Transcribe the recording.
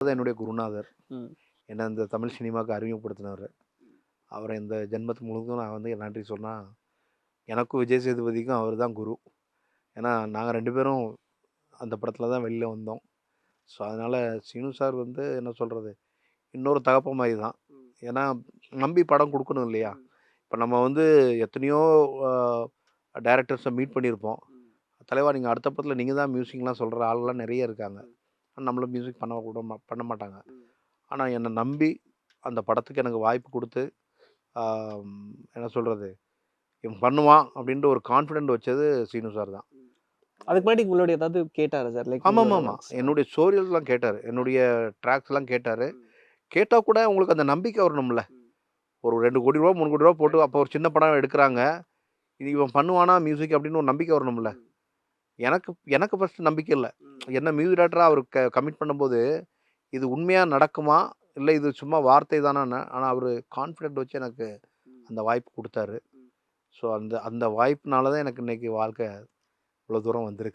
தான் என்னுடைய குருநாதர். ம். என்ன இந்த தமிழ் சினிமாவுக்கு அறிமுகப்படுத்தினவரு. அவரை இந்த ஜென்மத்து முழுவதும் நான் வந்து நன்றி சொன்னா, எனக்கும் விஜய் சேதுபதிக்கும் அவர் தான் குரு. ஏன்னா, நாங்க 2 பேரும் அந்த படத்துல தான் வெளில வந்தோம். ஸோ, அதனால சீனு சார் வந்து என்ன சொல்றது, இன்னொரு தகப்பன் மாரி தான். ஏன்னா, நம்பி படம் குடுக்கணும் இல்லையா? இப்ப நம்ம வந்து எத்தனையோ அ டைரக்டர்ஸ மீட் பண்ணியிருப்போம். தலைவா நீங்க அடுத்த படத்துல நீங்க தான் மியூசிக்லாம் சொல்ற ஆள்லாம் நெறைய இருக்காங்க. நம்மள மியூசிக் பண்ண மாட்டாங்க. ஆனா, என்ன நம்பி அந்த படத்துக்கு எனக்கு வாய்ப்பு குடுத்து, என்ன சொல்றது, இவன் பண்ணுவான் அப்டின்ற ஒரு கான்ஃபிடென்ட் வச்சது சீனு சார் தான். அதுக்கு முன்னாடி உங்களோட ஏதாவது கேட்டாரா சார்? லைக் உங்களோட ஆமாமாமா. ஒர்க்ஸ். என்னுடைய ஸ்டோரியல்லாம் கேட்டாரு. என்னுடைய ட்ராக்ஸ்லாம் கேட்டாரு. கேட்டா கூட உங்களுக்கு அந்த நம்பிக்கை வரணும்ல. ஒரு ரூ. 2,00,00,000 ரூ. 3,00,00,000 போட்டு அப்போ ஒரு சின்ன படம் எடுக்குறாங்க. இது இவன் பண்ணுவானா மியூசிக் அப்டின்னு ஒரு நம்பிக்கை வரணும்ல. எனக்கு எனக்கு ஃபர்ஸ்ட் நம்பிக்கை இல்ல. என்ன மியூசிக் டைரக்டரா அவரு கமிட் பண்ணும்போது, இது உண்மையா நடக்குமா? இல்ல இது சும்மா வார்த்தை தானான்னு. ஆனா அவரு கான்ஃபிடென்ட் வச்சு எனக்கு அந்த வாய்ப்பு குடுத்தாரு. ஸோ அந்த அந்த வாய்ப்புனால தான் எனக்கு இன்னைக்கு வாழ்க்கை இவ்வளோ தூரம் வந்திருக்கு.